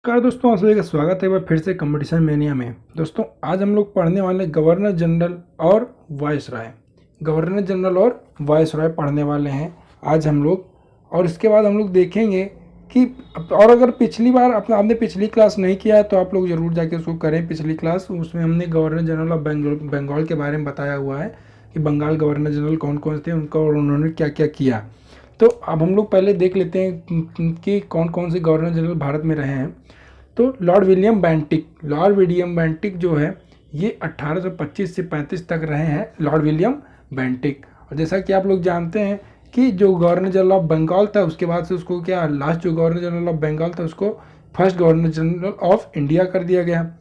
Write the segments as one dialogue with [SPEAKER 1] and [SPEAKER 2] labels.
[SPEAKER 1] नमस्कार दोस्तों, आप सभी का स्वागत है एक बार फिर से कंपटीशन मेनिया में। दोस्तों आज हम लोग पढ़ने वाले गवर्नर जनरल और वायसराय। गवर्नर जनरल और वायसराय पढ़ने वाले हैं आज हम लोग। और इसके बाद हम लोग देखेंगे कि और अगर पिछली बार आपने पिछली क्लास नहीं किया है तो आप लोग ज़रूर जाके उसको करें। पिछली क्लास उसमें हमने गवर्नर जनरल ऑफ बंगाल के बारे में बताया हुआ है कि बंगाल गवर्नर जनरल कौन कौन थे उनका और उन्होंने क्या क्या किया। तो अब हम लोग पहले देख लेते हैं कि कौन कौन से गवर्नर जनरल भारत में रहे हैं। तो लॉर्ड विलियम बेंटिक जो है ये 1825 से 35 तक रहे हैं लॉर्ड विलियम बेंटिक। और जैसा कि आप लोग जानते हैं कि जो गवर्नर जनरल ऑफ बंगाल था उसके बाद से उसको क्या लास्ट जो गवर्नर जनरल ऑफ बंगाल था उसको first governor general of India कर दिया गया।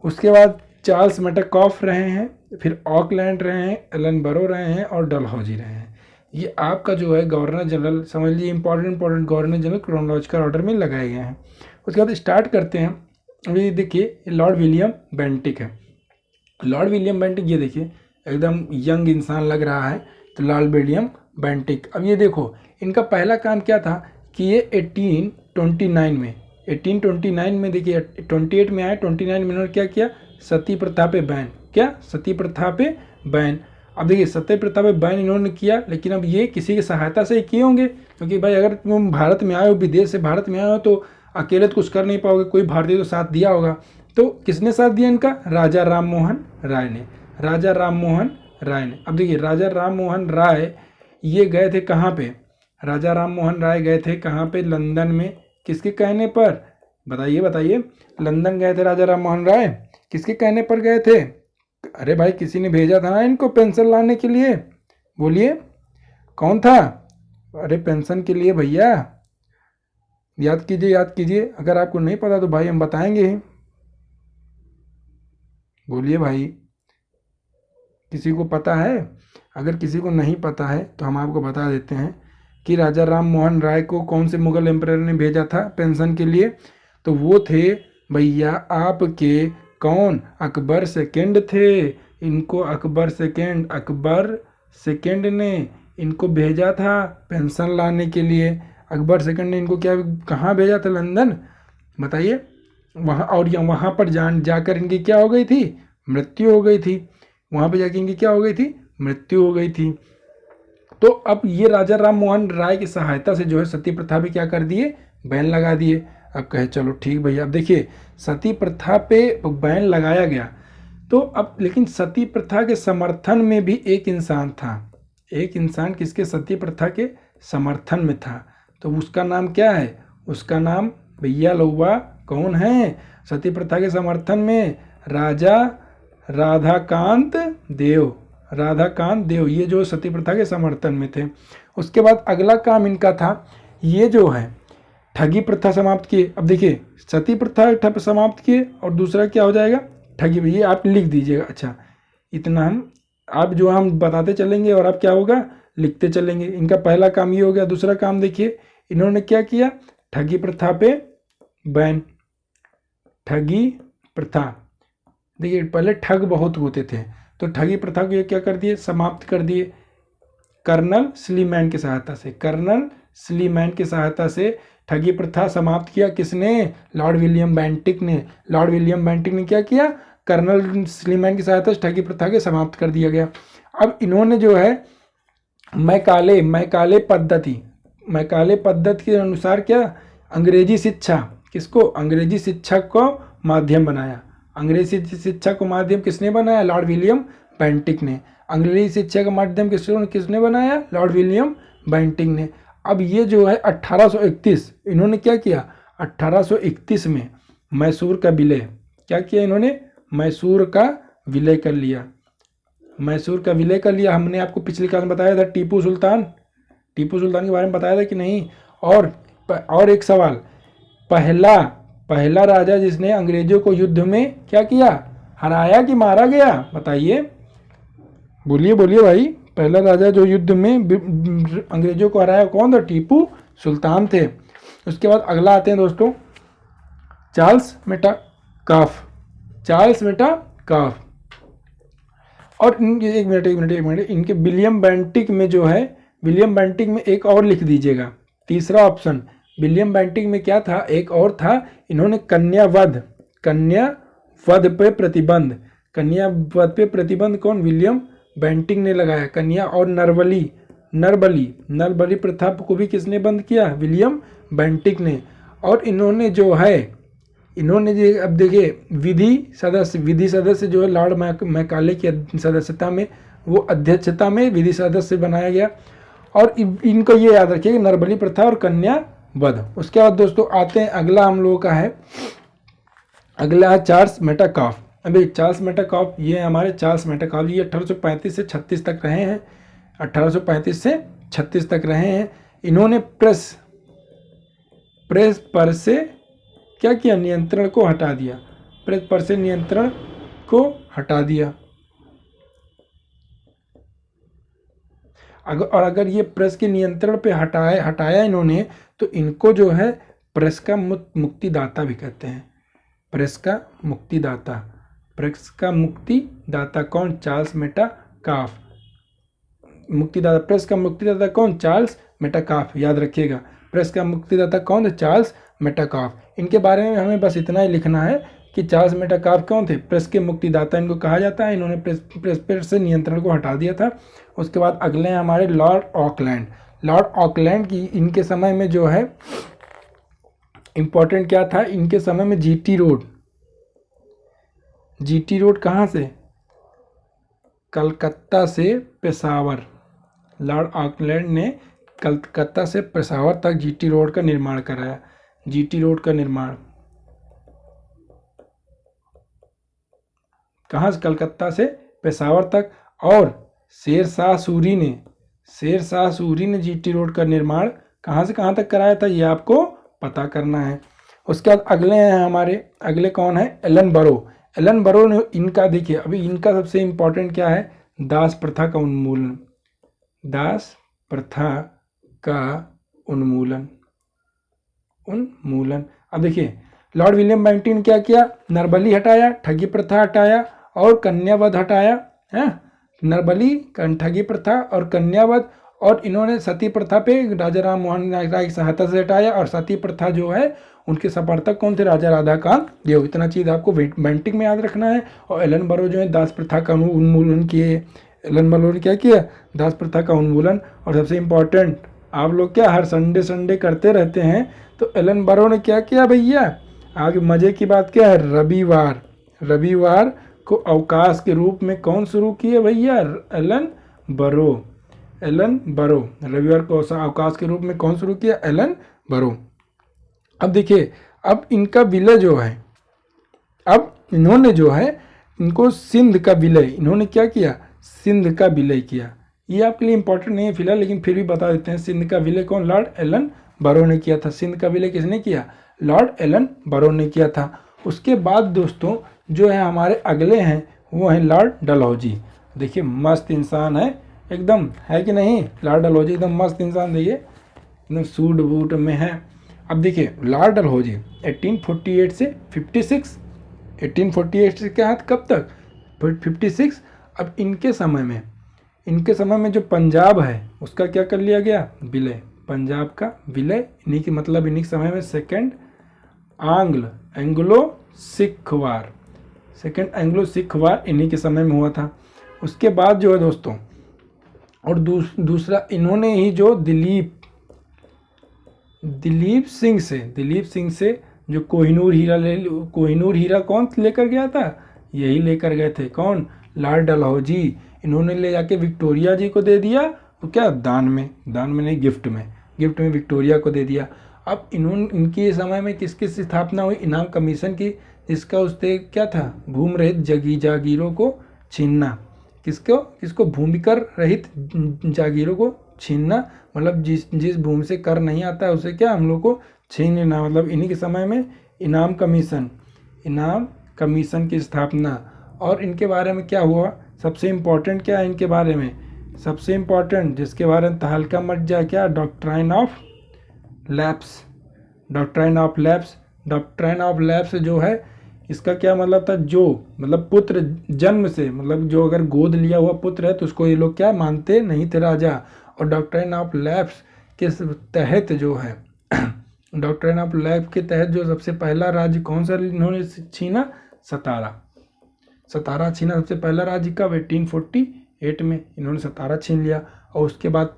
[SPEAKER 1] उसके बाद चार्ल्स मेटाकॉफ रहे हैं, फिर ऑकलैंड रहे हैं, एलन बरो रहे हैं और डलहौजी रहे हैं। ये आपका जो है गवर्नर जनरल समझ लीजिए important governor general chronological order में लगाए गए हैं। उसके बाद स्टार्ट करते हैं। अभी देखिए लॉर्ड विलियम बेंटिक है। लॉर्ड विलियम बेंटिक ये देखिए एकदम यंग इंसान लग रहा है। तो लॉर्ड विलियम बेंटिक, अब ये देखो इनका पहला काम क्या था कि ये 1829 में देखिए 28 में आए, 29 में इन्होंने क्या किया, सती प्रथा पे बैन। क्या सती प्रथा पे बैन। अब देखिए सती प्रथा पे बैन इन्होंने किया, लेकिन अब ये किसी की सहायता से ही किए होंगे, क्योंकि भाई अगर तुम भारत में आए हो, विदेश से भारत में आए हो तो अकेले तो कुछ कर नहीं पाओगे, कोई भारतीय तो साथ दिया होगा। तो किसने साथ दिया इनका, राजा राम मोहन राय ने। राजा राम मोहन राय ने। अब देखिए राजा राम मोहन राय ये गए थे कहाँ पे, राजा राम मोहन राय गए थे कहाँ पे, लंदन में। किसके कहने पर, बताइए लंदन गए थे राजा राम मोहन राय, किसके कहने पर गए थे। अरे भाई किसी ने भेजा था ना इनको पेंशन लाने के लिए, बोलिए कौन था। अरे पेंशन के लिए भैया, याद कीजिए। अगर आपको नहीं पता तो भाई हम बताएंगे ही, बोलिए भाई किसी को पता है। अगर किसी को नहीं पता है तो हम आपको बता देते हैं कि राजा राम मोहन राय को कौन से मुगल एम्परर ने भेजा था पेंशन के लिए। तो वो थे भैया आपके कौन, अकबर सेकंड थे। इनको अकबर सेकंड ने इनको भेजा था पेंशन लाने के लिए। अकबर सेकंड ने इनको क्या कहाँ भेजा था, लंदन, बताइए वहाँ। और वहाँ पर जाकर इनकी क्या हो गई थी, मृत्यु हो गई थी। वहाँ पे जाकर इनकी क्या हो गई थी, मृत्यु हो गई थी। तो अब ये राजा राम मोहन राय की सहायता से जो है सती प्रथा पे क्या कर दिए, बैन लगा दिए। अब कहे चलो ठीक भैया। अब देखिए सती प्रथा पे बैन लगाया गया, तो अब लेकिन सती प्रथा के समर्थन में भी एक इंसान था। एक इंसान किसके, सती प्रथा के समर्थन में था। तो उसका नाम क्या है, उसका नाम भैया लौवा कौन है, सती प्रथा के समर्थन में राजा राधाकांत देव। ये जो सती प्रथा के समर्थन में थे। उसके बाद अगला काम इनका था, ये जो है ठगी प्रथा समाप्त किए। अब देखिए सती प्रथा समाप्त किए और दूसरा क्या हो जाएगा, ठगी। ये आप लिख दीजिएगा। अच्छा इतना आप जो हम बताते चलेंगे और आप क्या होगा लिखते चलेंगे। इनका पहला काम ये हो गया। दूसरा काम देखिए इन्होंने क्या किया, ठगी प्रथा पे बैन। ठगी प्रथा, देखिए पहले ठग बहुत होते थे तो ठगी प्रथा को ये क्या कर दिए, समाप्त कर दिए। कर्नल स्लीमैन की सहायता से ठगी प्रथा समाप्त किया। किसने, लॉर्ड विलियम बेंटिक ने। लॉर्ड विलियम बेंटिक ने क्या किया, कर्नल स्लीमैन की सहायता से ठगी प्रथा के समाप्त कर दिया गया। अब इन्होंने जो है मैकाले पद्धति के अनुसार क्या, अंग्रेजी शिक्षा, किसको, अंग्रेजी शिक्षा को माध्यम बनाया। अंग्रेजी शिक्षा को माध्यम किसने बनाया, लॉर्ड विलियम बेंटिक ने। अंग्रेजी शिक्षा का माध्यम किसने बनाया, लॉर्ड विलियम बेंटिक ने। अब ये जो है 1831 इन्होंने क्या किया, 1831 में मैसूर का विलय, क्या किया इन्होंने, मैसूर का विलय कर लिया। हमने आपको पिछली क्लास में बताया था टीपू सुल्तान के बारे में बताया था कि नहीं। और एक सवाल, पहला राजा जिसने अंग्रेजों को युद्ध में क्या किया, हराया कि मारा गया, बताइए, बोलिए भाई। पहला राजा जो युद्ध में अंग्रेजों को हराया कौन था, टीपू सुल्तान थे। उसके बाद अगला आते हैं दोस्तों चार्ल्स मेटाकॉफ। और एक मिनट इनके विलियम बेंटिक में जो है, विलियम बेंटिक में एक और लिख दीजिएगा, तीसरा ऑप्शन विलियम बेंटिंक में क्या था, एक और था, इन्होंने कन्या वध पे प्रतिबंध कौन, विलियम बेंटिंक ने लगाया। कन्या और नरबली प्रथा को भी किसने बंद किया, विलियम बेंटिक ने। और इन्होंने जो अब देखिए विधि सदस्य जो है लॉर्ड मैकाले की सदस्यता में, वो अध्यक्षता में विधि सदस्य बनाया गया। और इनको ये याद रखिए कि नरबली प्रथा और कन्या वध। उसके बाद दोस्तों आते हैं, अगला हम लोगों का है, अगला है चार्ल्स मेटाकाफ। अभी चार्ल्स मेटाकाफ, ये हमारे चार्ल्स मेटाकाफ, ये 1835 से 36 तक रहे हैं, 1835 से 36 तक रहे हैं। इन्होंने प्रेस पर से क्या किया, नियंत्रण को हटा दिया, प्रेस पर से नियंत्रण को हटा दिया। अगर ये प्रेस के नियंत्रण पे हटाया इन्होंने, तो इनको जो है प्रेस का मुक्तिदाता भी कहते हैं। प्रेस का मुक्तिदाता कौन, चार्ल्स मेटाकाफ। प्रेस का मुक्तिदाता कौन, चार्ल्स मेटाकाफ, याद रखिएगा। प्रेस का मुक्तिदाता कौन थे, चार्ल्स मेटाकाफ। इनके बारे में हमें बस इतना ही लिखना है कि चार्ल्स मेटाकाफ कौन थे, प्रेस के मुक्तिदाता इनको कहा जाता है। इन्होंने प्रेस से नियंत्रण को हटा दिया था। उसके बाद अगले हैं हमारे लॉर्ड ऑकलैंड की, इनके समय में जो है इम्पोर्टेंट क्या था, इनके समय में जीटी रोड कहाँ से, कलकत्ता से पेशावर। लॉर्ड ऑकलैंड ने कलकत्ता से पेशावर तक जीटी रोड का निर्माण कराया। जीटी रोड का निर्माण कहाँ से, कलकत्ता से पेशावर तक। और शेरशाह सूरी ने जीटी रोड का निर्माण कहाँ से कहाँ तक कराया था, ये आपको पता करना है। उसके बाद अगले हैं हमारे, अगले कौन है, एलन बरो ने, इनका देखिए अभी इनका सबसे इम्पोर्टेंट क्या है, दास प्रथा का उन्मूलन। अब देखिए लॉर्ड विलियम बेंटिक ने क्या किया, नरबली हटाया, ठगी प्रथा हटाया और कन्यावध हटाया है। नरबली, ठगी प्रथा और कन्यावध, और इन्होंने सती प्रथा पे राजा राम मोहन राय की सहायता से हटाया। और सती प्रथा जो है उनके समर्थक कौन थे, राजा राधाकांत देव। इतना चीज़ आपको बेंटिक में याद रखना है। और एलन बरो जो है दास प्रथा का उन्मूलन किए। एलन बरो ने क्या किया, दास प्रथा का उन्मूलन। और सबसे इम्पोर्टेंट, आप लोग क्या हर संडे करते रहते हैं, तो एलन बरो ने क्या किया भैया, आगे मजे की बात क्या है, रविवार को अवकाश के रूप में कौन शुरू किए भैया, एलन बरो। रविवार को अवकाश के रूप में कौन शुरू किया, एलन बरो। अब देखिए, अब इनका विलय जो है, अब इन्होंने जो है इनको सिंध का विलय, इन्होंने क्या किया, सिंध का विलय किया। ये आपके लिए इंपॉर्टेंट नहीं है फिलहाल, लेकिन फिर भी बता देते हैं। सिंध का विलय कौन, लॉर्ड एलन बरो ने किया था। सिंध का विलय किसने किया, लॉर्ड एलन बरो ने किया था। उसके बाद दोस्तों जो है हमारे अगले हैं, वो हैं लॉर्ड डलहौजी। देखिए मस्त इंसान है एकदम, है कि नहीं, लॉर्ड डलहौजी एकदम मस्त इंसान, देखिए एकदम सूट बूट में है। अब देखिए लॉर्ड डलहौजी 1848 से 56, 1848 से क्या कब तक, 56। अब इनके समय में जो पंजाब है उसका क्या कर लिया गया, विलय, पंजाब का विलय। इन्हीं की मतलब इन्हीं के समय में सेकेंड एंग्लो सिख वार इन्हीं के समय में हुआ था। उसके बाद जो है दोस्तों, और दूसरा इन्होंने ही जो दिलीप सिंह से जो कोहिनूर हीरा कौन लेकर गया था, यही लेकर गए थे, कौन, लॉर्ड डलहौजी। इन्होंने ले जाके विक्टोरिया जी को दे दिया, तो क्या दान में नहीं, गिफ्ट में विक्टोरिया को दे दिया। अब इनके समय में किसकी स्थापना हुई, इनाम कमीशन की, जिसका उससे क्या था, भूमि रहित जागीरों को छीनना। किसको भूमिकर रहित जागीरों को छीनना, मतलब जिस भूमि से कर नहीं आता है उसे क्या हम लोग को छीन लेना। मतलब इन्हीं के समय में इनाम कमीशन की स्थापना। और इनके बारे में क्या हुआ, सबसे इम्पोर्टेंट क्या है इनके बारे में, सबसे इम्पोर्टेंट जिसके बारे में तहलका मच जाए, क्या, डॉक्ट्राइन ऑफ लैप्स जो है, इसका क्या मतलब था, जो मतलब पुत्र जन्म से, मतलब जो अगर गोद लिया हुआ पुत्र है तो उसको ये लोग क्या मानते नहीं थे, राजा। और डॉक्ट्राइन ऑफ लैप्स के तहत जो है डॉक्ट्रिन ऑफ लैब के तहत जो सबसे पहला राज्य कौन सा इन्होंने छीना? सतारा छीना सबसे पहला राज्य कब? 1848 में इन्होंने सतारा छीन लिया। और उसके बाद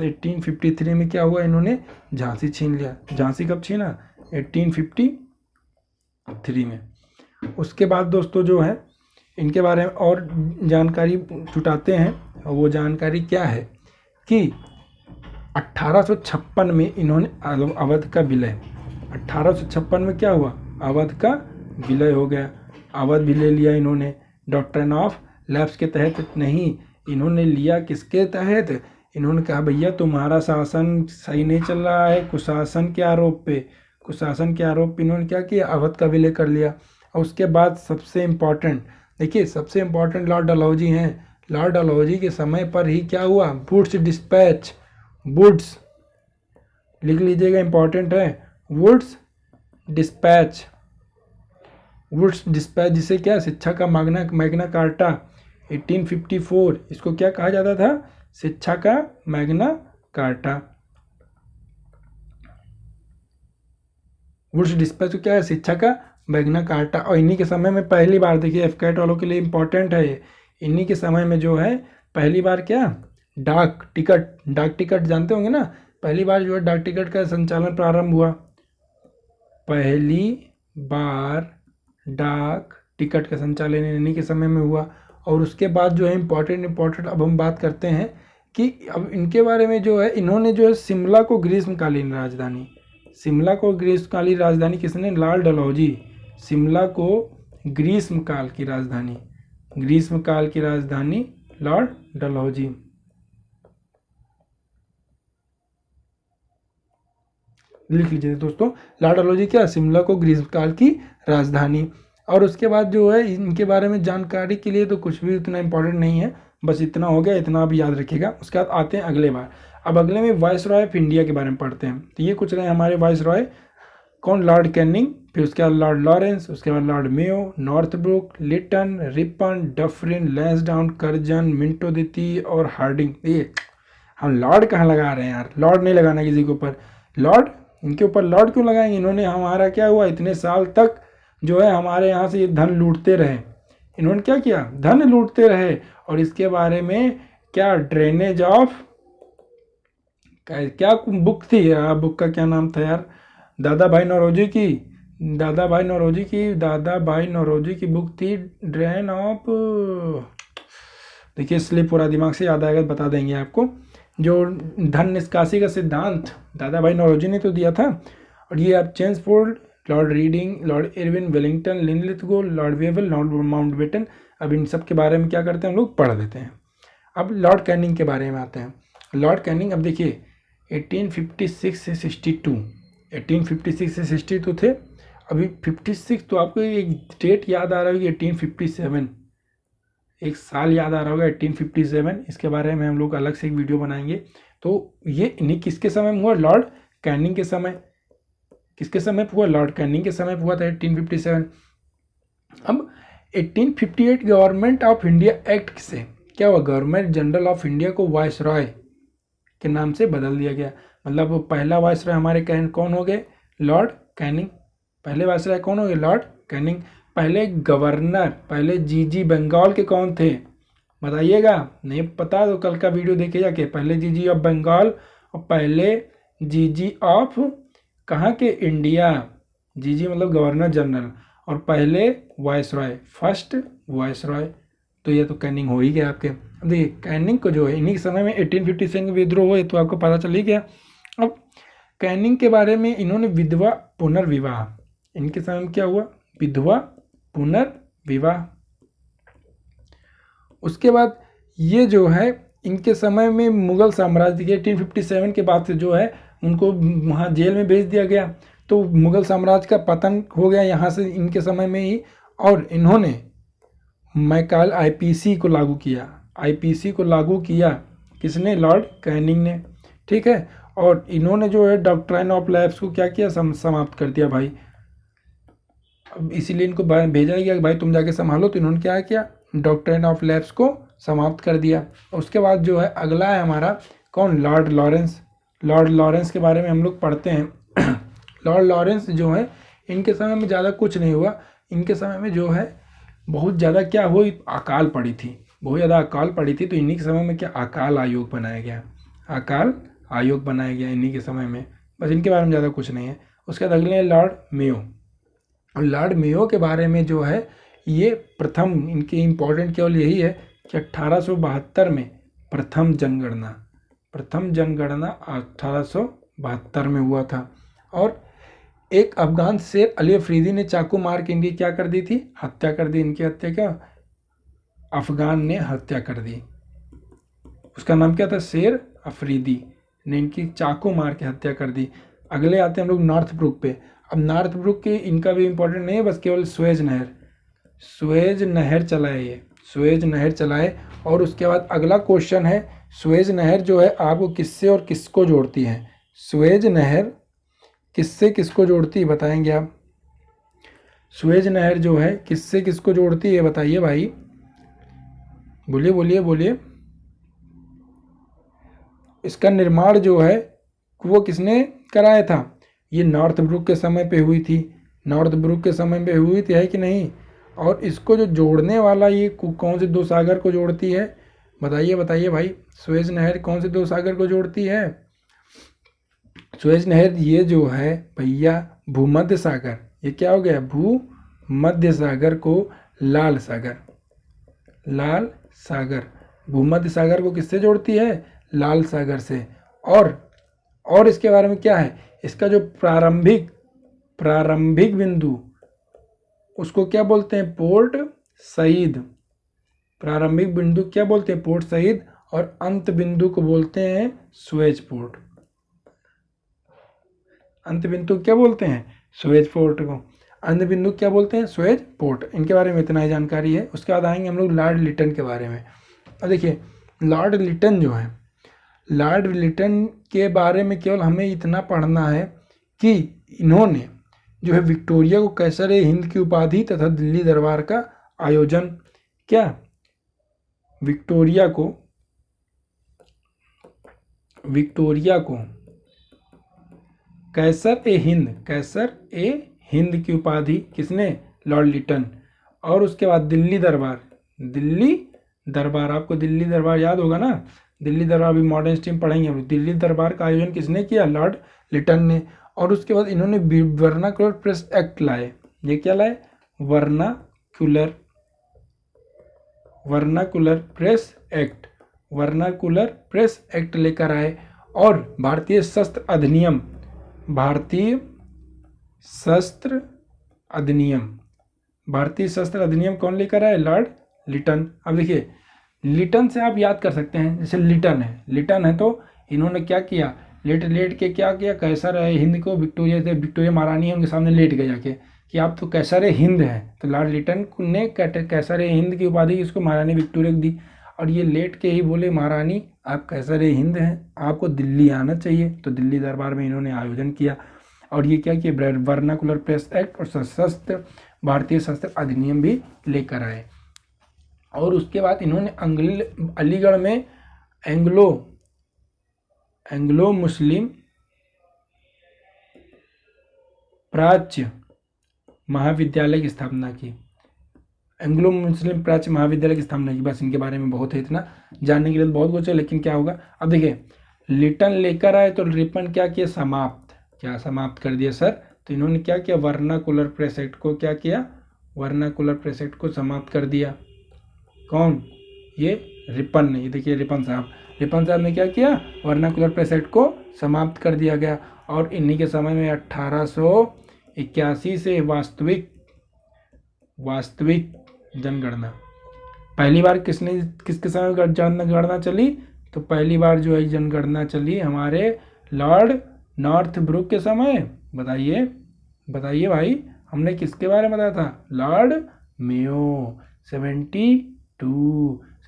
[SPEAKER 1] 1853 में क्या हुआ? इन्होंने झांसी छीन लिया। झांसी कब छीना? 1853 में। उसके बाद दोस्तों जो है इनके बारे में और जानकारी जुटाते हैं। और वो जानकारी क्या है कि 1856 में इन्होंने अवध का विलय, 1856 में क्या हुआ? अवध का विलय हो गया। अवध भी ले लिया इन्होंने। डॉक्ट्रिन ऑफ लैब्स के तहत नहीं, इन्होंने लिया किसके तहत? इन्होंने कहा भैया तुम्हारा शासन सही नहीं चल रहा है, कुशासन के आरोप पे इन्होंने क्या किया? अवध का विलय कर लिया। और उसके बाद सबसे इम्पोर्टेंट देखिए, सबसे इम्पोर्टेंट लॉर्ड डलहौजी हैं। लॉर्ड डलहौजी के समय पर ही क्या हुआ? वुड्स डिस्पैच, वुड्स लिख लीजिएगा, इंपॉर्टेंट है। वुड्स डिस्पैच जिसे क्या? शिक्षा का मैग्ना कार्टा 1854, इसको क्या कहा जाता था? शिक्षा का मैग्ना कार्टा। वुड्स डिस्पैच तो क्या है? शिक्षा का मैग्ना कार्टा। और इन्हीं के समय में पहली बार, देखिए एफकेट वालों के लिए इंपॉर्टेंट है ये, इन्हीं के समय में जो है पहली बार क्या? डाक टिकट जानते होंगे ना, पहली बार जो है डाक टिकट का संचालन प्रारंभ हुआ। पहली बार डाक टिकट का संचालन इन्हीं के समय में हुआ। और उसके बाद जो है इम्पोर्टेंट अब हम बात करते हैं कि अब इनके बारे में जो है, इन्होंने जो है शिमला को ग्रीष्मकालीन राजधानी किसने? लॉर्ड डलहौजी। शिमला को ग्रीष्मकाल की राजधानी लॉर्ड डलहौजी। लिख लीजिए दोस्तों, लॉर्ड डलहौजी क्या? शिमला को ग्रीष्मकाल की राजधानी। और उसके बाद जो है इनके बारे में जानकारी के लिए तो कुछ भी उतना इंपॉर्टेंट नहीं है, बस इतना हो गया, इतना आप याद रखिएगा। उसके बाद आते हैं अगले बार। अब अगले में वाइसरॉय ऑफ इंडिया के बारे में पढ़ते हैं। तो ये कुछ रहे हमारे वाइसरॉय, कौन? लॉर्ड कैनिंग, फिर उसके बाद लॉर्ड लॉरेंस, उसके बाद Lord Mayo, Northbrook, Lytton, Ripon, Dufferin, Lansdowne, Curzon, Minto दिती और हार्डिंग। ये हम लॉर्ड कहाँ लगा रहे हैं यार? लॉर्ड नहीं लगाना किसी के ऊपर। लॉर्ड, इनके ऊपर लॉर्ड क्यों लगाएंगे? इन्होंने हमारा क्या हुआ? इतने साल तक जो है हमारे यहाँ से ये धन लूटते रहे। इन्होंने क्या किया? धन लूटते रहे। और इसके बारे में क्या? ड्रेनेज ऑफ, क्या बुक थी? बुक का क्या नाम था यार? दादा भाई नौरोजी की बुक थी ड्रेन ऑफ, देखिए इसलिए पूरा दिमाग से याद आएगा, बता देंगे आपको। जो धन निष्कासी का सिद्धांत दादा भाई नौरोजी ने तो दिया था। और ये आप Chelmsford, Lord reading, Lord Irwin Wellington, Linlithgow, Lord Wavell, Lord Mountbatten, अब इन सब के बारे में क्या करते हैं हम लोग? पढ़ देते हैं। अब लॉर्ड कैनिंग के बारे में आते हैं। लॉर्ड कैनिंग, अब देखिए 1856 से 62, 1856 से 62 थे। अभी 56 तो आपको एक डेट याद आ रहा होगी, 1857, एक साल याद आ रहा होगा 1857। इसके बारे में हम लोग अलग से एक वीडियो बनाएंगे। तो ये इन्हीं किसके समय में हुआ? लॉर्ड कैनिंग के समय। किसके समय हुआ? लॉर्ड कैनिंग के समय हुआ था 1857। अब 1858 गवर्नमेंट ऑफ इंडिया एक्ट से क्या हुआ? गवर्नमेंट जनरल ऑफ इंडिया को वाइसरॉय के नाम से बदल दिया गया। मतलब पहला वाइसरॉय हमारे कौन हो गए? Lord Canning. पहले वाइसरॉय कौन हो गए? Lord Canning. पहले गवर्नर, पहले जीजी बंगाल के कौन थे? बताइएगा, नहीं पता तो कल का वीडियो देखे जाके। पहले जीजी ऑफ बंगाल और पहले जीजी ऑफ कहाँ के? इंडिया। जीजी मतलब गवर्नर जनरल, और पहले वाइसरॉय, फर्स्ट वाइसरॉय। तो ये तो कैनिंग हो ही गया आपके। अब देखिए कैनिंग को जो है इन्हीं के समय में 1857 में विद्रोह हुए, तो आपको पता चल ही गया। अब कैनिंग के बारे में, इन्होंने विधवा पुनर्विवाह, इनके समय में क्या हुआ? विधवा पुनर्विवाह। उसके बाद ये जो है इनके समय में मुगल साम्राज्य के 1857 के बाद से जो है उनको वहाँ जेल में भेज दिया गया। तो मुगल साम्राज्य का पतन हो गया यहाँ से इनके समय में ही। और इन्होंने मैकाल आईपीसी को लागू किया। आईपीसी को लागू किया किसने? लॉर्ड कैनिंग ने। ठीक है। और इन्होंने जो है डॉक्ट्राइन ऑफ लैब्स को क्या किया? समाप्त कर दिया भाई। अब इसीलिए इनको भेजा गया कि भाई तुम जाके संभालो। तो इन्होंने क्या किया? डॉक्ट्राइन ऑफ लैब्स को समाप्त कर दिया। उसके बाद जो है अगला है हमारा कौन? Lord Lawrence. लॉर्ड लॉरेंस के बारे में हम लोग पढ़ते हैं। लॉर्ड लॉरेंस जो है इनके समय में ज़्यादा कुछ नहीं हुआ। इनके समय में जो है बहुत ज़्यादा क्या हुई, अकाल पड़ी थी, बहुत ज़्यादा अकाल पड़ी थी। तो इन्हीं के समय में क्या अकाल आयोग बनाया गया, अकाल आयोग बनाया गया इन्हीं के समय में। बस इनके बारे में ज़्यादा कुछ नहीं है। उसके बाद अगले हैं लॉर्ड मेयो। और लॉर्ड मेयो के बारे में जो है ये प्रथम, इनके इम्पोर्टेंट केवल यही है कि 1872 में प्रथम जनगणना 1872 में हुआ था। और एक अफगान शेर अली अफरीदी ने चाकू मार के इनकी क्या कर दी थी, हत्या कर दी। इनकी हत्या क्या अफगान ने हत्या कर दी। उसका नाम क्या था, शेर अफरीदी ने इनकी चाकू मार के हत्या कर दी। अगले आते हैं हम लोग नॉर्थ ब्रुक पे। अब नॉर्थ ब्रुक के इनका भी इम्पोर्टेंट नहीं है, बस केवल स्वेज नहर चलाए ये, स्वेज नहर चलाए। और उसके बाद अगला क्वेश्चन है, स्वेज नहर जो है आपको किससे और किसको जोड़ती है, स्वेज नहर किससे किसको जोड़ती है बताएंगे आप। स्वेज नहर जो है किससे किसको जोड़ती है बताइए भाई, बोलिए बोलिए बोलिए। इसका निर्माण जो है वो किसने कराया था, ये नॉर्थ ब्रुक के समय पे हुई थी, नॉर्थ ब्रुक के समय पे हुई थी, है कि नहीं। और इसको जो जोड़ने वाला ये कौन से दो सागर को जोड़ती है बताइए बताइए भाई, स्वेज नहर कौन से दो सागर को जोड़ती है। स्वेज नहर ये जो है भैया भूमध्य सागर, ये क्या हो गया, भूमध्य सागर को लाल सागर भूमध्य सागर को किससे जोड़ती है, लाल सागर से। और इसके बारे में क्या है, इसका जो प्रारंभिक बिंदु उसको क्या बोलते हैं, पोर्ट सईद। प्रारंभिक बिंदु क्या बोलते हैं, पोर्ट सईद। और अंत बिंदु को बोलते हैं स्वेज पोर्ट। अंत बिंदु क्या बोलते हैं, स्वेज पोर्ट को अंत बिंदु क्या बोलते हैं, स्वेज पोर्ट। इनके बारे में इतना ही जानकारी है। उसके बाद आएंगे हम लोग लॉर्ड लिटन के बारे में। अब देखिए लॉर्ड लिटन जो है, लॉर्ड लिटन के बारे में केवल हमें इतना पढ़ना है कि इन्होंने जो है विक्टोरिया को कैसर हिंद की उपाधि तथा दिल्ली दरबार का आयोजन, क्या विक्टोरिया को कैसर ए हिंद की उपाधि किसने, लॉर्ड लिटन। और उसके बाद दिल्ली दरबार आपको दिल्ली दरबार याद होगा ना, दिल्ली दरबार भी मॉडर्न स्ट्रीम पढ़ेंगे हम। दिल्ली दरबार का आयोजन किसने किया, लॉर्ड लिटन ने। और उसके बाद इन्होंने वर्नाकुलर प्रेस एक्ट लाए। ये क्या लाए, वर्नाकुलर प्रेस एक्ट लेकर आए। और भारतीय शस्त्र अधिनियम कौन लेकर आए, लॉर्ड लिटन। अब देखिए लिटन से आप याद कर सकते हैं, जैसे लिटन है तो इन्होंने क्या किया, लेट के क्या किया, कैसर हिंद को विक्टोरिया महारानी है उनके सामने लेट गए जाके कि आप तो कैसर हिंद है। तो लॉर्ड लिटन ने कैसर हिंद की उपाधि इसको महारानी विक्टोरिया को दी। और ये लेट के ही बोले, महारानी आप कैसर हिंद हैं, आपको दिल्ली आना चाहिए। तो दिल्ली दरबार में इन्होंने आयोजन किया। और ये क्या किया, वर्नाकुलर प्रेस एक्ट और भारतीय शस्त्र अधिनियम भी लेकर आए। और उसके बाद इन्होंने अलीगढ़ में एंग्लो मुस्लिम प्राच्य महाविद्यालय की स्थापना की। बस इनके बारे में बहुत है, इतना जानने के लिए बहुत कुछ है, लेकिन क्या होगा। अब देखिए लिटन लेकर आए तो रिपन क्या किया, समाप्त कर दिया सर। तो इन्होंने क्या किया, वर्नाकुलर प्रेस एक्ट को क्या किया, वर्नाकुलर प्रेस एक्ट को समाप्त कर दिया। कौन, ये रिपन ने। ये देखिए रिपन साहब ने क्या किया, वर्नाकुलर प्रेस एक्ट को समाप्त कर दिया गया। और इन्हीं के समय में 1881 से वास्तविक जनगणना पहली बार किसके समय जनगणना चली, तो पहली बार जो है जनगणना चली हमारे लॉर्ड नॉर्थ ब्रुक के समय। बताइए भाई, हमने किसके बारे में बताया था, लॉर्ड मेयो।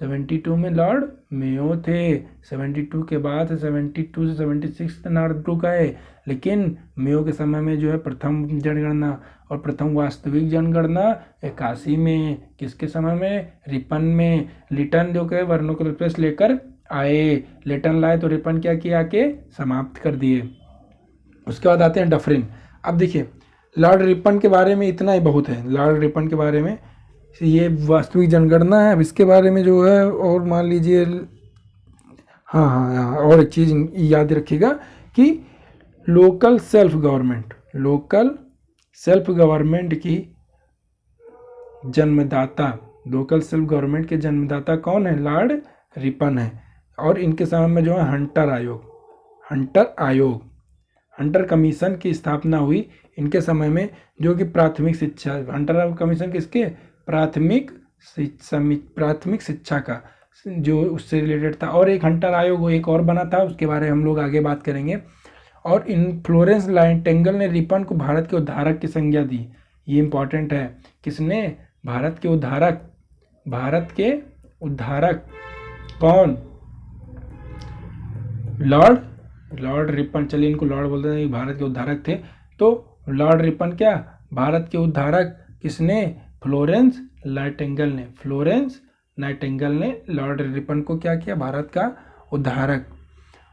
[SPEAKER 1] 72 में लॉर्ड मेयो थे। 72 के बाद 72 से 76 तक नॉर्थ ब्रुक आए। लेकिन मेयो के समय में जो है प्रथम जनगणना और प्रथम वास्तविक जनगणना 81 में, किसके समय में, रिपन में। लिटन जो के वर्नाकुलर प्रेस लेकर आए, लिटन लाए तो रिपन क्या किया, के समाप्त कर दिए। उसके बाद आते हैं डफरिन। अब देखिए लॉर्ड रिपन के बारे में इतना ही बहुत है। लॉर्ड रिपन के बारे में ये वास्तविक जनगणना है। अब इसके बारे में जो है और मान लीजिए, हाँ हाँ हाँ, और एक चीज़ याद रखिएगा कि लोकल सेल्फ गवर्नमेंट की जन्मदाता, लोकल सेल्फ गवर्नमेंट के जन्मदाता कौन है? लॉर्ड रिपन है। और इनके समय में जो है हंटर कमीशन की स्थापना हुई इनके समय में, जो कि प्राथमिक शिक्षा, हंटर कमीशन किसके? प्राथमिक शिक्षा का जो उससे रिलेटेड था। और एक हंटर आयोग एक और बना था, उसके बारे में हम लोग आगे बात करेंगे। और इन फ्लोरेंस नाइटिंगेल ने रिपन को भारत के उद्धारक की संज्ञा दी। ये इंपॉर्टेंट है। किसने? भारत के उद्धारक कौन? Lord Ripon. चलिए इनको लॉर्ड बोलते हैं, भारत के उद्धारक थे। तो लॉर्ड रिपन क्या? भारत के उद्धारक। किसने? फ्लोरेंस नाइटिंगेल ने लॉर्ड रिपन को क्या किया? भारत का उद्धारक।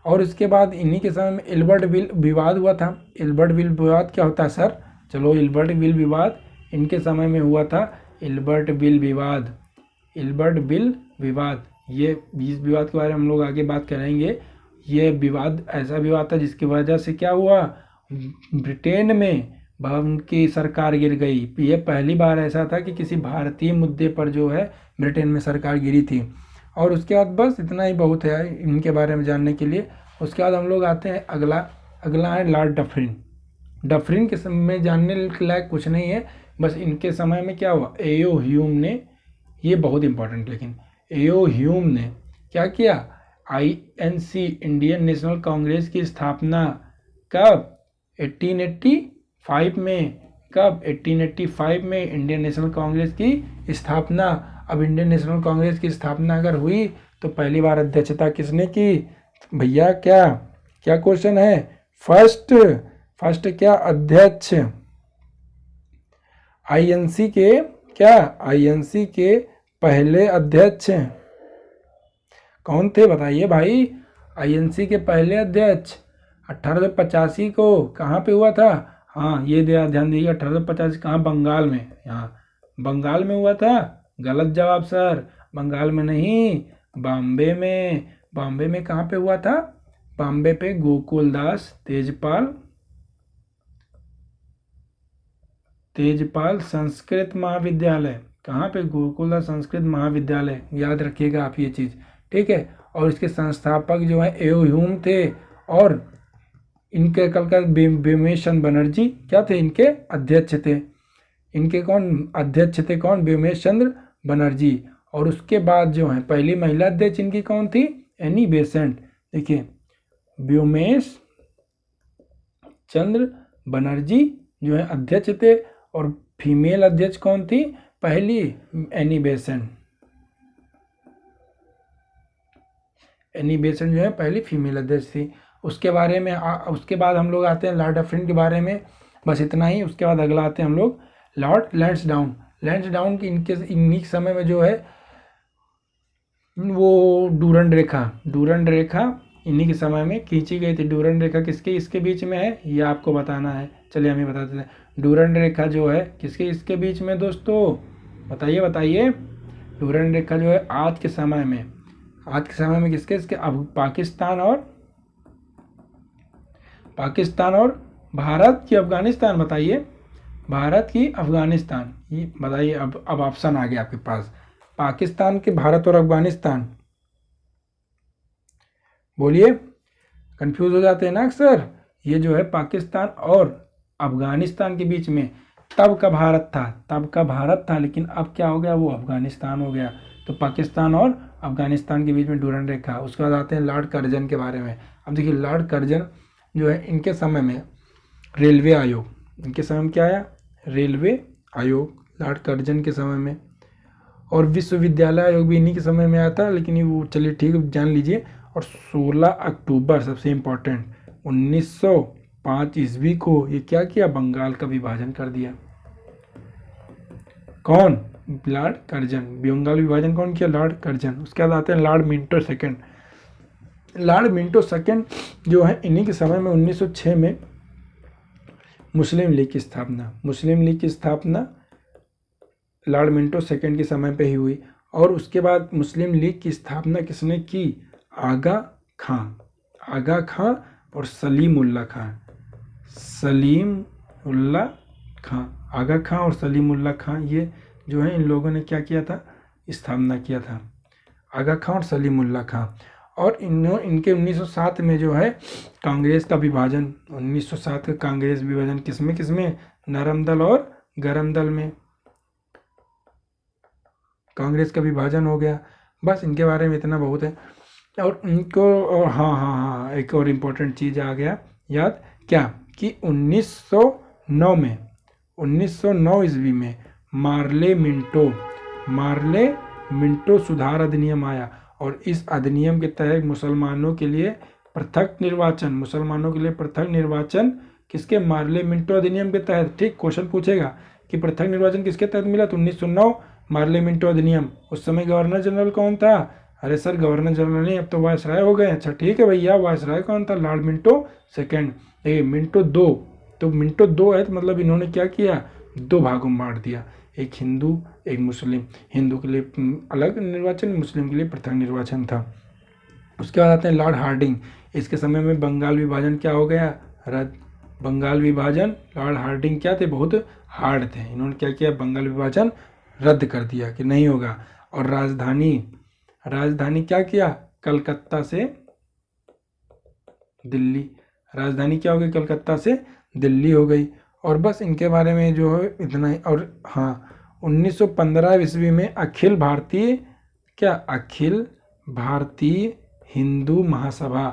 [SPEAKER 1] और इसके बाद इन्हीं के समय में इल्बर्टविल विवाद हुआ था। इल्बर्टविल विवाद क्या होता है सर? चलो, इल्बर्टविल विवाद इनके समय में हुआ था। इल्बर्टविल विवाद, ये इस विवाद के बारे में हम लोग आगे बात करेंगे। ये विवाद ऐसा विवाद था जिसकी वजह से क्या हुआ? ब्रिटेन में उनकी सरकार गिर गई। ये पहली बार ऐसा था कि किसी भारतीय मुद्दे पर जो है ब्रिटेन में सरकार गिरी थी। और उसके बाद बस इतना ही बहुत है इनके बारे में जानने के लिए। उसके बाद हम लोग आते हैं अगला है लॉर्ड डफरिन के समय में जानने के लायक कुछ नहीं है। बस इनके समय में क्या हुआ? एओ ह्यूम ने, ये बहुत इंपॉर्टेंट, लेकिन एओ ह्यूम ने क्या किया? INC इंडियन नेशनल कांग्रेस की स्थापना कब? 1885 में। कब? 1885 में इंडियन नेशनल कांग्रेस की स्थापना। अब इंडियन नेशनल कांग्रेस की स्थापना अगर हुई तो पहली बार अध्यक्षता किसने की? भैया क्या क्वेश्चन है? फर्स्ट क्या? अध्यक्ष। INC के पहले अध्यक्ष कौन थे? बताइए भाई। INC के पहले अध्यक्ष 1885 को कहाँ पे हुआ था? हाँ, ये ध्यान दीजिए, 1885 कहाँ? बंगाल में। यहाँ बंगाल में हुआ था। गलत जवाब सर, बंगाल में नहीं, बॉम्बे में कहाँ पे हुआ था? बॉम्बे पे गोकुलदास तेजपाल संस्कृत महाविद्यालय। कहाँ पे? गोकुलदास संस्कृत महाविद्यालय। याद रखिएगा आप ये चीज़, ठीक है। और इसके संस्थापक जो है एओ ह्यूम थे। और इनके व्योमेश बनर्जी क्या थे? इनके अध्यक्ष थे। इनके कौन अध्यक्ष थे? कौन? व्योमेश चंद्र बनर्जी। और उसके बाद जो है पहली महिला अध्यक्ष इनकी कौन थी? Annie Besant. देखिए, व्योमेश चंद्र बनर्जी जो है अध्यक्ष थे। और फीमेल अध्यक्ष कौन थी? पहली एनी बेसेंट जो है पहली फीमेल अध्यक्ष थी। उसके बारे में उसके बाद हम लोग आते हैं लॉर्ड डफरिन के बारे में। बस इतना ही। उसके बाद अगला आते हैं हम लोग लॉर्ड लैंसडाउन की। इन्हीं समय में जो है वो डूरंड रेखा इन्हीं के समय में खींची गई थी। डूरंड रेखा इसके बीच में है, ये आपको बताना है। चलिए हम ही बता देते हैं। डूरंड रेखा जो है इसके बीच में दोस्तों? बताइए। डूरंड रेखा जो है आज के समय में किसके? अब पाकिस्तान और भारत की अफगानिस्तान। बताइए, भारत की अफगानिस्तान। ये बताइए। अब ऑप्शन आ गया आपके पास, पाकिस्तान के, भारत और अफगानिस्तान। बोलिए, कंफ्यूज हो जाते हैं ना अक्सर। ये जो है पाकिस्तान और अफगानिस्तान के बीच में तब का भारत था, लेकिन अब क्या हो गया? वो अफगानिस्तान हो गया। तो पाकिस्तान और अफगानिस्तान के बीच में डूरंड रेखा। उसके बाद आते हैं लॉर्ड कर्जन के बारे में। अब देखिए, लॉर्ड कर्जन जो है इनके समय में रेलवे आयोग, इनके समय में क्या आया? रेलवे आयोग, लॉर्ड कर्जन के समय में। और विश्वविद्यालय आयोग भी इन्हीं के समय में आया था, लेकिन ये वो, चलिए ठीक है, जान लीजिए। और 16 अक्टूबर सबसे इम्पोर्टेंट 1905 ईस्वी को ये क्या किया? बंगाल का विभाजन कर दिया। कौन? Lord Curzon. बंगाल विभाजन कौन किया? Lord Curzon. उसके बाद आते हैं लॉर्ड मिंटो सेकंड जो है इन्हीं के समय में 1906 में मुस्लिम लीग की स्थापना, मुस्लिम लीग की स्थापना लॉर्ड मिंटो सेकंड के समय पे ही हुई। और उसके बाद मुस्लिम लीग की स्थापना किसने की? आगा खां, आगा खां और सलीम उल्लाह खां, सलीम उल्लाह खां, आगा खां और सलीम उल्लाह खां, ये जो है इन लोगों ने क्या किया था? स्थापना किया था, आगा खां और सलीम उल्लाह खां। और इनके 1907 में जो है कांग्रेस का विभाजन, 1907 का कांग्रेस विभाजन किसमें किसमें? नरम दल और गरम दल में कांग्रेस का विभाजन हो गया। बस इनके बारे में इतना बहुत है। और इनको, और हाँ हाँ हाँ, एक और इम्पोर्टेंट चीज़ आ गया याद, क्या कि 1909 में, 1909 ईस्वी में मार्ले मिंटो सुधार अधिनियम आया। और इस अधिनियम के तहत मुसलमानों के लिए पृथक निर्वाचन, किसके? मार्ले मिंटो अधिनियम के तहत। ठीक, क्वेश्चन पूछेगा कि पृथक निर्वाचन किसके तहत मिला? तो 1909 मार्ले मिंटो अधिनियम। उस समय गवर्नर जनरल कौन था? अरे सर, गवर्नर जनरल नहीं, अब तो वायसराय हो गए। अच्छा ठीक है भैया, वायसराय कौन था? Lord Minto second. मिंटो दो, तो मिंटो दो है तो मतलब इन्होंने क्या किया? दो भागों में बांट दिया, एक हिंदू एक मुस्लिम। हिंदू के लिए अलग निर्वाचन, मुस्लिम के लिए पृथक निर्वाचन था। उसके बाद आते हैं लॉर्ड हार्डिंग। इसके समय में बंगाल विभाजन क्या हो गया? रद्द। बंगाल विभाजन, लॉर्ड हार्डिंग क्या थे? बहुत हार्ड थे। इन्होंने क्या किया? बंगाल विभाजन रद्द कर दिया कि नहीं होगा। और राजधानी क्या किया? कलकत्ता से दिल्ली, राजधानी क्या हो गई? कलकत्ता से दिल्ली हो गई। और बस इनके बारे में जो है इतना ही। और हाँ, 1915 ईस्वी में अखिल भारतीय हिंदू महासभा,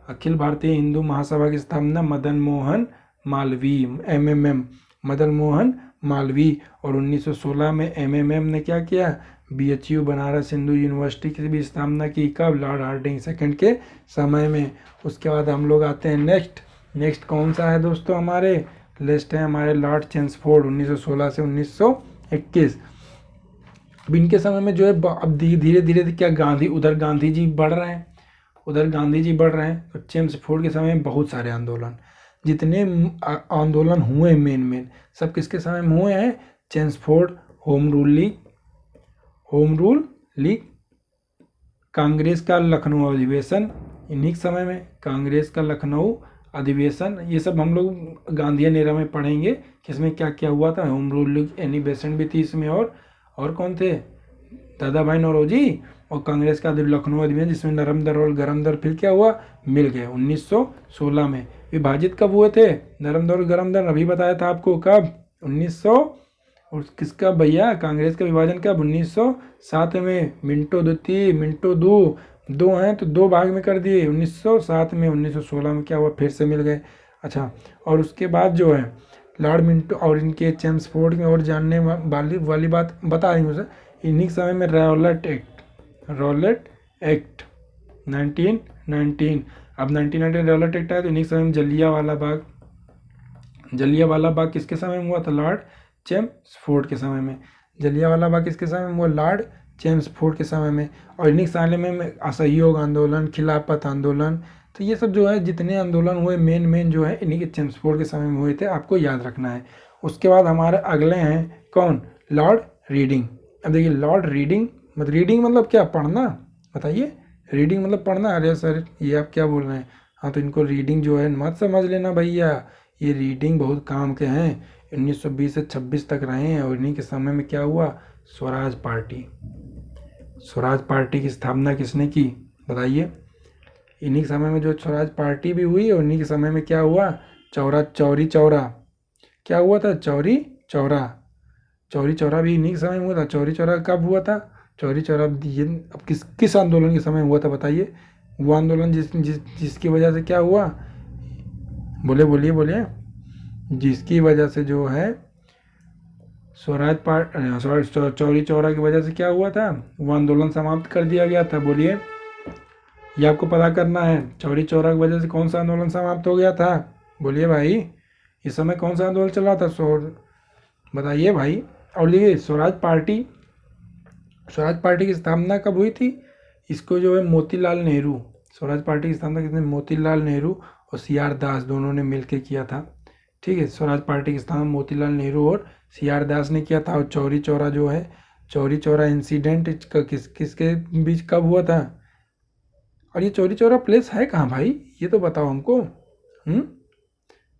[SPEAKER 1] अखिल भारतीय हिंदू महासभा की स्थापना मदन मोहन मालवीय, MMM, मदन मोहन मालवीय। और 1916 में MMM ने क्या किया? BHU बनारस हिंदू यूनिवर्सिटी की भी स्थापना की। कब? लॉर्ड हार्डिंग सेकंड के समय में। उसके बाद हम लोग आते हैं नेक्स्ट कौन सा है दोस्तों? हमारे लिस्ट है हमारे लॉर्ड चेम्सफोर्ड, 1916 से 1921। अब इनके समय में जो है अब धीरे धीरे क्या उधर गांधी जी बढ़ रहे हैं, तो चेम्सफोर्ड के समय में बहुत सारे आंदोलन, जितने आंदोलन हुए मेन सब किसके समय में हुए हैं? Chelmsford, home rule league, Congress का लखनऊ अधिवेशन, इन्हीं समय में कांग्रेस का लखनऊ अधिवेशन। ये सब हम लोग गांधीयन एरा में पढ़ेंगे कि इसमें क्या क्या हुआ था। Home rule league, Annie Besant भी थी इसमें, और कौन थे? दादा भाई नौरोजी। और कांग्रेस का लखनऊ अधिवेशन, जिसमें नरम दल और गरम दल फिर क्या हुआ? मिल गए 1916 में। विभाजित कब हुए थे नरम दल और गरम दल? अभी बताया था आपको, कब? 1900। और किसका भैया? कांग्रेस का विभाजन कब? 1907 में। मिंटो दो हैं तो दो भाग में कर दिए 1907 में। 1916 में क्या हुआ? फिर से मिल गए। अच्छा, और उसके बाद जो है लॉर्ड मिंटो और इनके चेम्सफोर्ड में और जानने वाली बात बता रही हूँ सर। इन्हीं समय में रॉलेट एक्ट 1919। अब 1919 रॉलेट एक्ट आया तो इन्हीं समय में जलियांवाला बाग किसके समय में हुआ था? लॉर्ड चेम्सफोर्ड के समय में। जलियांवाला बाग किसके समय में हुआ? लॉर्ड चेम्सफोर्ड के समय में। और इन्हीं साल में असहयोग आंदोलन, खिलाफत आंदोलन, तो ये सब जो है जितने आंदोलन हुए मेन जो है इन्हीं के चेम्सफोर्ड के समय में हुए थे, आपको याद रखना है। उसके बाद हमारे अगले हैं कौन? Lord reading. अब देखिए, लॉर्ड रीडिंग मतलब क्या? पढ़ना, बताइए। रीडिंग मतलब पढ़ना। अरे सर, ये आप क्या बोल रहे हैं? हाँ, तो इनको रीडिंग जो है मत समझ लेना भैया, ये रीडिंग बहुत काम के हैं। 1920 से 26 तक रहे हैं। और इन्हीं के समय में क्या हुआ? स्वराज पार्टी की स्थापना किसने की? बताइए। इन्हीं के समय में जो स्वराज पार्टी भी हुई, और इन्हीं के समय में क्या हुआ? चौरी चौरा क्या हुआ था? चौरी चौरा भी इन्हीं के समय में हुआ था। चौरी चौरा कब हुआ था? चौरी चौरा अब किस आंदोलन के समय हुआ था बताइए? वो आंदोलन जिसकी वजह से क्या हुआ? बोलिए। जिसकी वजह से जो है चौरी चौरा की वजह से क्या हुआ था? वो आंदोलन समाप्त कर दिया गया था। बोलिए, ये आपको पता करना है। चौरी चौरा की वजह से कौन सा आंदोलन समाप्त हो गया था? बोलिए भाई, इस समय कौन सा आंदोलन चल रहा था? बताइए भाई। और देखिए, स्वराज पार्टी की स्थापना कब हुई थी? इसको जो है मोतीलाल नेहरू, स्वराज पार्टी की स्थापना किसने? मोतीलाल नेहरू और CR दास दोनों ने मिलकर किया था। ठीक है, स्वराज पार्टी की स्थापना मोतीलाल नेहरू और CR दास ने किया था। और चौरी चौरा जो है, चौरी चौरा इंसिडेंट किसके बीच कब हुआ था? और ये चौरी चौरा प्लेस है कहाँ भाई, ये तो बताओ हमको।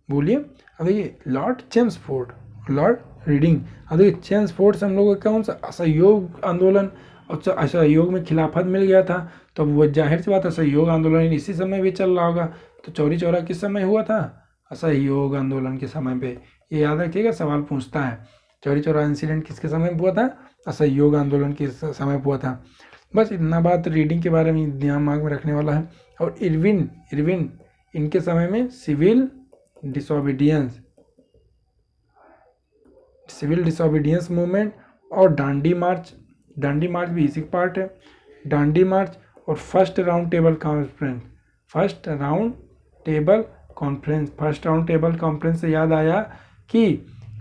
[SPEAKER 1] बोलिए। अब देखिए लॉर्ड चेम्सफोर्ड, लॉर्ड रीडिंग। अब देखिए चेम्सफोर्ड से हम लोग का कौन सा असहयोग आंदोलन, और असहयोग में खिलाफत मिल गया था, तो अब वो जाहिर सी बात है असहयोग आंदोलन इसी समय भी चल रहा होगा। तो चौरी चौरा किस समय हुआ था? असहयोग आंदोलन के समय पे। ये याद रखिएगा, सवाल पूछता है चौरी चौरा इंसिडेंट किसके समय में हुआ था? असहयोग आंदोलन के समय हुआ था। बस इतना बात रीडिंग के बारे में दिमाग में रखने वाला है। और इरविन इनके समय में सिविल डिसोबीडियंस मूवमेंट और डांडी मार्च भी इसी पार्ट है। डांडी मार्च और फर्स्ट राउंड टेबल कॉन्फ्रेंस से याद आया कि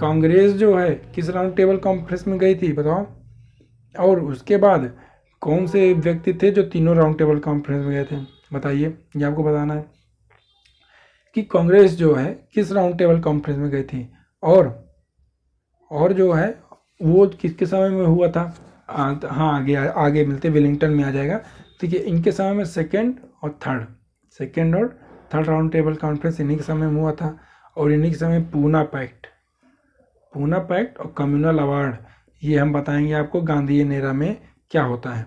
[SPEAKER 1] कांग्रेस जो है किस राउंड टेबल कॉन्फ्रेंस में गई थी बताओ। और उसके बाद कौन से व्यक्ति थे जो तीनों राउंड टेबल कॉन्फ्रेंस में गए थे, बताइए। ये आपको बताना है कि कांग्रेस जो है किस राउंड टेबल कॉन्फ्रेंस में गई थी, और जो है वो किसके समय में हुआ था। हाँ आगे मिलते, वेलिंगटन में आ जाएगा। ठीक है, इनके समय में सेकेंड और थर्ड राउंड टेबल कॉन्फ्रेंस इन्हीं के समय में हुआ था। और इन्हीं के समय पूना पैक्ट और कम्युनल अवार्ड, ये हम बताएंगे आपको गांधी नेरा में क्या होता है।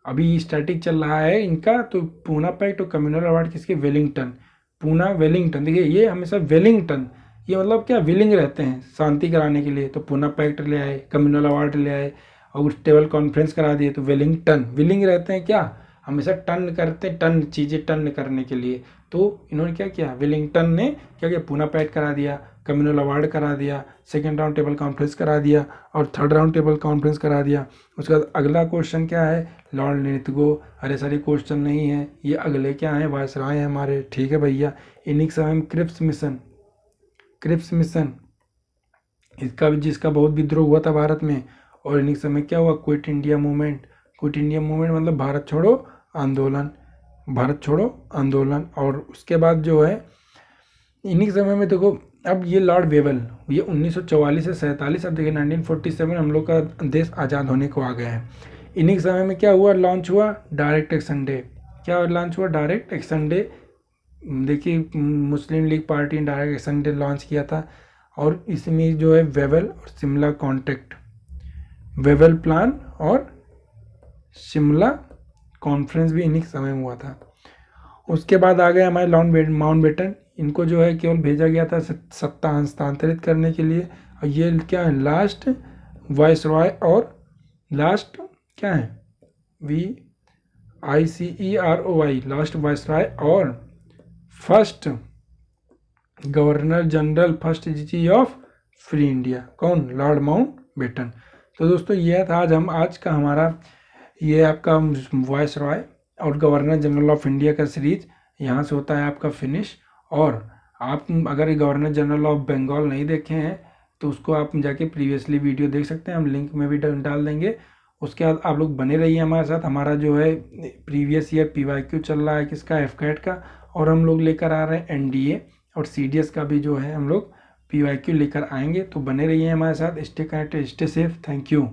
[SPEAKER 1] अभी स्टैटिक चल रहा है इनका, तो पूना पैक्ट और कम्युनल अवार्ड किसके? वेलिंगटन। देखिए ये हमेशा वेलिंगटन, ये मतलब क्या, विलिंग रहते हैं शांति कराने के लिए, तो पूना पैक्ट ले आए, कम्युनल अवार्ड ले आए और टेबल कॉन्फ्रेंस करा दिए, तो विलिंग रहते हैं क्या, हमेशा टर्न चीज़ें टर्न करने के लिए। तो इन्होंने क्या किया, वेलिंगटन ने क्या किया, पूना पैक्ट करा दिया, कम्युनल अवार्ड करा दिया, सेकेंड राउंड टेबल कॉन्फ्रेंस करा दिया और थर्ड राउंड टेबल कॉन्फ्रेंस करा दिया। उसके बाद अगला क्वेश्चन क्या है, लॉर्ड नितिगो। अरे सारे क्वेश्चन नहीं है ये, अगले क्या है, वायसराय हैं हमारे। ठीक है भैया, इन्हीं के समय में क्रिप्स मिशन इसका भी, जिसका बहुत विद्रोह हुआ था भारत में। और इन्हीं समय क्या हुआ, क्विट इंडिया मूवमेंट मतलब भारत छोड़ो आंदोलन। और उसके बाद जो है इन्हीं के समय में देखो, अब ये लॉर्ड वेवल, ये 1944 से 47, अब देखिए 1947 हम लोग का देश आज़ाद होने को आ गया है। इन्हीं के समय में क्या हुआ, लॉन्च हुआ डायरेक्ट एक्शन डे। देखिए मुस्लिम लीग पार्टी ने डायरेक्ट एक्शन डे लॉन्च किया था। और इसमें जो है वेवल और शिमला कॉन्टेक्ट, वेवल प्लान और शिमला कॉन्फ्रेंस भी इन्हीं समय में हुआ था। उसके बाद आ गए हमारे माउंटबेटन, इनको जो है केवल भेजा गया था सत्ता हस्तांतरित करने के लिए। और ये क्या है, लास्ट वाइसरॉय और लास्ट क्या है, VICEROY, लास्ट वाइसरॉय और फर्स्ट गवर्नर जनरल, फर्स्ट जीजी ऑफ फ्री इंडिया, कौन, लॉर्ड माउंटबेटन। तो दोस्तों ये था आज का हमारा, ये आपका वाइसरॉय और गवर्नर जनरल ऑफ इंडिया का सीरीज यहाँ से होता है आपका फिनिश। और आप अगर गवर्नर जनरल ऑफ बंगाल नहीं देखे हैं तो उसको आप जाके प्रीवियसली वीडियो देख सकते हैं, हम लिंक में भी डाल देंगे। उसके बाद आप लोग बने रहिए हमारे साथ। हमारा जो है प्रीवियस ईयर PYQ चल रहा है किसका, FCAT का, और हम लोग लेकर आ रहे हैं NDA और CDS का भी जो है हम लोग PYQ लेकर आएंगे। तो बने रहिए हमारे साथ, stay connected, stay safe, thank you.